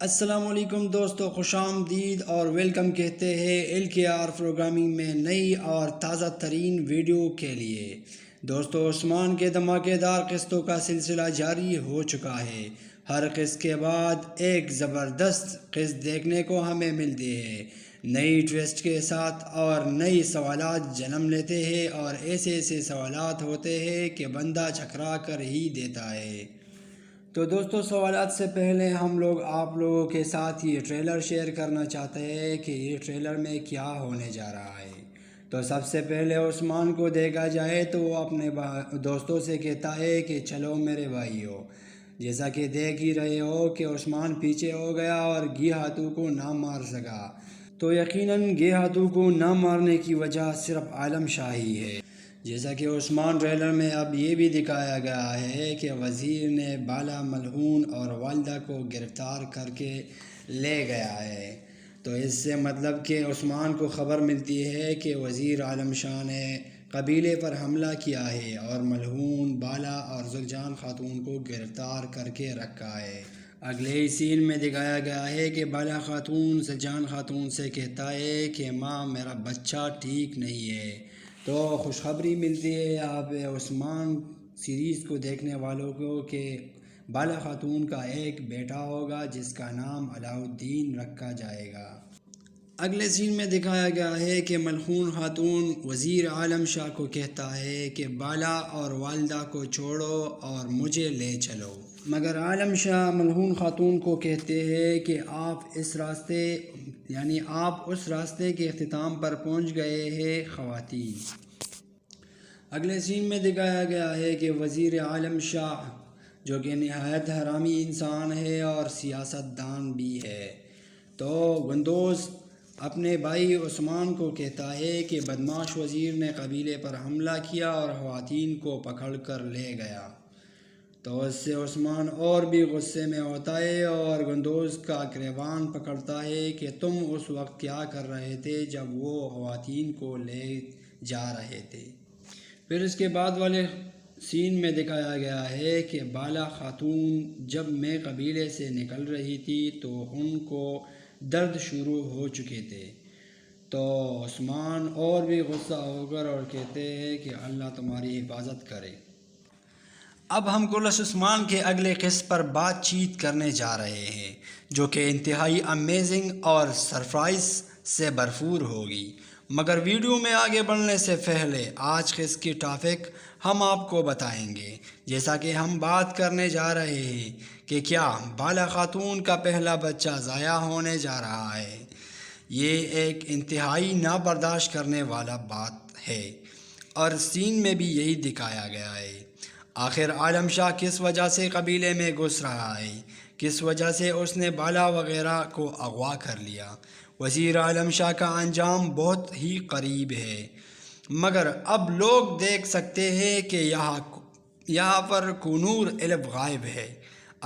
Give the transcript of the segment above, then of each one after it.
السلام علیکم دوستو، خوش آمدید اور ویلکم کہتے ہیں LKR پروگرامنگ میں نئی اور تازہ ترین ویڈیو کے لیے۔ دوستو، عثمان کے دھماکے دار قسطوں کا سلسلہ جاری ہو چکا ہے۔ ہر قسط کے بعد ایک زبردست قسط دیکھنے کو ہمیں ملتی ہے، نئی ٹویسٹ کے ساتھ، اور نئی سوالات جنم لیتے ہیں، اور ایسے سوالات ہوتے ہیں کہ بندہ چکرا کر ہی دیتا ہے۔ تو دوستو، سوالات سے پہلے ہم لوگ آپ لوگوں کے ساتھ یہ ٹریلر شیئر کرنا چاہتے ہیں کہ یہ ٹریلر میں کیا ہونے جا رہا ہے۔ تو سب سے پہلے عثمان کو دیکھا جائے تو وہ اپنے دوستوں سے کہتا ہے کہ چلو میرے بھائیو، جیسا کہ دیکھ ہی رہے ہو کہ عثمان پیچھے ہو گیا اور گھی ہاتھوں کو نہ مار سکا۔ تو یقیناً گھی ہاتھوں کو نہ مارنے کی وجہ صرف عالم شاہی ہے۔ جیسا کہ عثمان ٹریلر میں اب یہ بھی دکھایا گیا ہے کہ وزیر نے بالا ملعون اور والدہ کو گرفتار کر کے لے گیا ہے۔ تو اس سے مطلب کہ عثمان کو خبر ملتی ہے کہ وزیر عالم شاہ نے قبیلے پر حملہ کیا ہے اور ملعون، بالا اور زلجان خاتون کو گرفتار کر کے رکھا ہے۔ اگلے ہی سین میں دکھایا گیا ہے کہ بالا خاتون زلجان خاتون سے کہتا ہے کہ ماں، میرا بچہ ٹھیک نہیں ہے۔ تو خوشخبری ملتی ہے یہاں پہ عثمان سیریز کو دیکھنے والوں کو کہ بالا خاتون کا ایک بیٹا ہوگا جس کا نام علاء الدین رکھا جائے گا۔ اگلے سین میں دکھایا گیا ہے کہ ملعون خاتون وزیر عالم شاہ کو کہتا ہے کہ بالا اور والدہ کو چھوڑو اور مجھے لے چلو، مگر عالم شاہ ملعون خاتون کو کہتے ہیں کہ آپ اس راستے کے اختتام پر پہنچ گئے ہیں خواتین۔ اگلے سین میں دکھایا گیا ہے کہ وزیر عالم شاہ، جو کہ نہایت حرامی انسان ہے اور سیاست دان بھی ہے، تو گندوز اپنے بھائی عثمان کو کہتا ہے کہ بدماش وزیر نے قبیلے پر حملہ کیا اور خواتین کو پکڑ کر لے گیا۔ تو اس سے عثمان اور بھی غصے میں ہوتا ہے اور گندوز کا گریبان پکڑتا ہے کہ تم اس وقت کیا کر رہے تھے جب وہ خواتین کو لے جا رہے تھے۔ پھر اس کے بعد والے سین میں دکھایا گیا ہے کہ بالا خاتون جب میں قبیلے سے نکل رہی تھی تو ان کو درد شروع ہو چکے تھے۔ تو عثمان اور بھی غصہ ہو کر اور کہتے ہیں کہ اللہ تمہاری حفاظت کرے۔ اب ہم کلش عثمان کے اگلے قسط پر بات چیت کرنے جا رہے ہیں، جو کہ انتہائی امیزنگ اور سرپرائز سے بھرپور ہوگی۔ مگر ویڈیو میں آگے بڑھنے سے پہلے آج قسط کی ٹاپک ہم آپ کو بتائیں گے، جیسا کہ ہم بات کرنے جا رہے ہیں کہ کیا بالا خاتون کا پہلا بچہ ضائع ہونے جا رہا ہے۔ یہ ایک انتہائی نابرداشت کرنے والا بات ہے اور سین میں بھی یہی دکھایا گیا ہے۔ آخر عالم شاہ کس وجہ سے قبیلے میں گھس رہا ہے، کس وجہ سے اس نے بالا وغیرہ کو اغوا کر لیا۔ وزیر عالم شاہ کا انجام بہت ہی قریب ہے، مگر اب لوگ دیکھ سکتے ہیں کہ یہاں پر کنور الف غائب ہے۔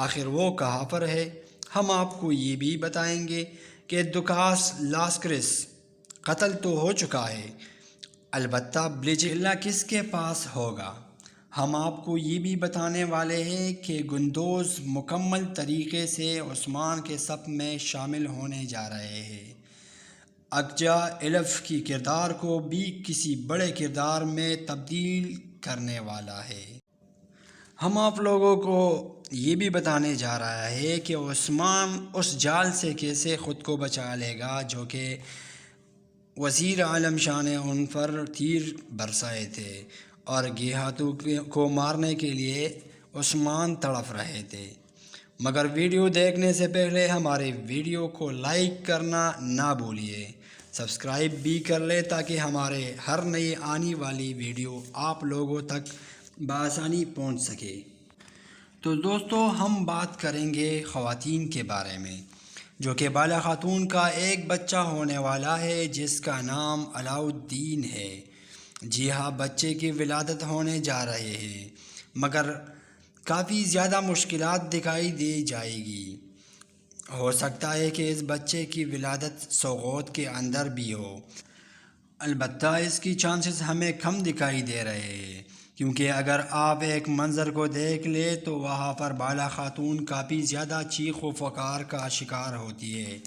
آخر وہ کہاں پر ہے؟ ہم آپ کو یہ بھی بتائیں گے کہ دکاس لاسکرس قتل تو ہو چکا ہے، البتہ بلیچیلا کس کے پاس ہوگا؟ ہم آپ کو یہ بھی بتانے والے ہیں کہ گندوز مکمل طریقے سے عثمان کے صف میں شامل ہونے جا رہے ہیں۔ اکجا الف کی کردار کو بھی کسی بڑے کردار میں تبدیل کرنے والا ہے۔ ہم آپ لوگوں کو یہ بھی بتانے جا رہا ہے کہ عثمان اس جال سے کیسے خود کو بچا لے گا جو کہ وزیر عالم شاہ نے ان پر تیر برسائے تھے اور گھیاتوں کو مارنے کے لیے عثمان تڑپ رہے تھے۔ مگر ویڈیو دیکھنے سے پہلے ہمارے ویڈیو کو لائک کرنا نہ بھولیے، سبسکرائب بھی کر لیں تاکہ ہمارے ہر نئی آنے والی ویڈیو آپ لوگوں تک بآسانی پہنچ سکے۔ تو دوستو، ہم بات کریں گے خواتین کے بارے میں، جو کہ بالا خاتون کا ایک بچہ ہونے والا ہے جس کا نام علاء الدین ہے۔ جی ہاں، بچے کی ولادت ہونے جا رہے ہیں، مگر کافی زیادہ مشکلات دکھائی دی جائے گی۔ ہو سکتا ہے کہ اس بچے کی ولادت سوغوت کے اندر بھی ہو، البتہ اس کی چانسز ہمیں کم دکھائی دے رہے ہیں کیونکہ اگر آپ ایک منظر کو دیکھ لیں تو وہاں پر بالا خاتون کافی زیادہ چیخ و فقار کا شکار ہوتی ہے۔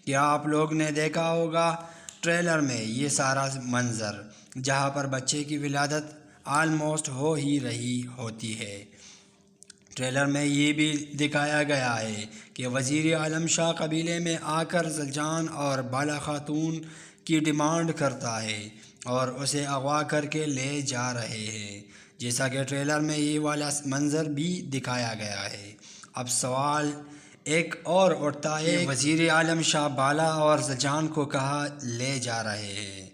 کیا آپ لوگ نے دیکھا ہوگا ٹریلر میں یہ سارا منظر، جہاں پر بچے کی ولادت آلموسٹ ہو ہی رہی ہوتی ہے۔ ٹریلر میں یہ بھی دکھایا گیا ہے کہ وزیر عالم شاہ قبیلے میں آ کر زلجان اور بالا خاتون کی ڈیمانڈ کرتا ہے اور اسے اغوا کر کے لے جا رہے ہیں، جیسا کہ ٹریلر میں یہ والا منظر بھی دکھایا گیا ہے۔ اب سوال ایک اور اٹھتا ہے کہ وزیر عالم شاہ بالا اور زلجان کو کہاں لے جا رہے ہیں؟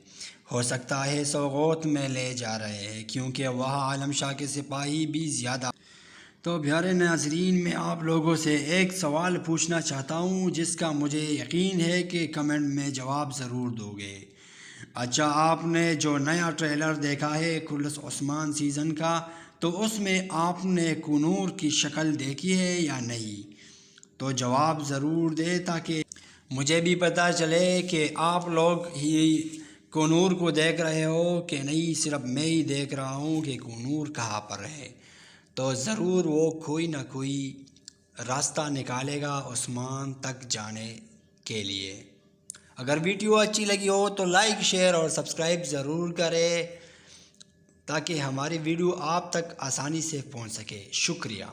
ہو سکتا ہے سوغوت میں لے جا رہے ہیں، کیونکہ وہاں عالم شاہ کے سپاہی بھی زیادہ۔ تو پیارے ناظرین، میں آپ لوگوں سے ایک سوال پوچھنا چاہتا ہوں جس کا مجھے یقین ہے کہ کمنٹ میں جواب ضرور دو گے۔ اچھا، آپ نے جو نیا ٹریلر دیکھا ہے کلث عثمان سیزن کا، تو اس میں آپ نے کنور کی شکل دیکھی ہے یا نہیں؟ تو جواب ضرور دے تاکہ مجھے بھی پتہ چلے کہ آپ لوگ ہی کنور کو دیکھ رہے ہو کہ نہیں، صرف میں ہی دیکھ رہا ہوں کہ کنور کہاں پر ہے۔ تو ضرور وہ کوئی نہ کوئی راستہ نکالے گا عثمان تک جانے کے لیے۔ اگر ویڈیو اچھی لگی ہو تو لائک، شیئر اور سبسکرائب ضرور کرے تاکہ ہماری ویڈیو آپ تک آسانی سے پہنچ سکے۔ شکریہ۔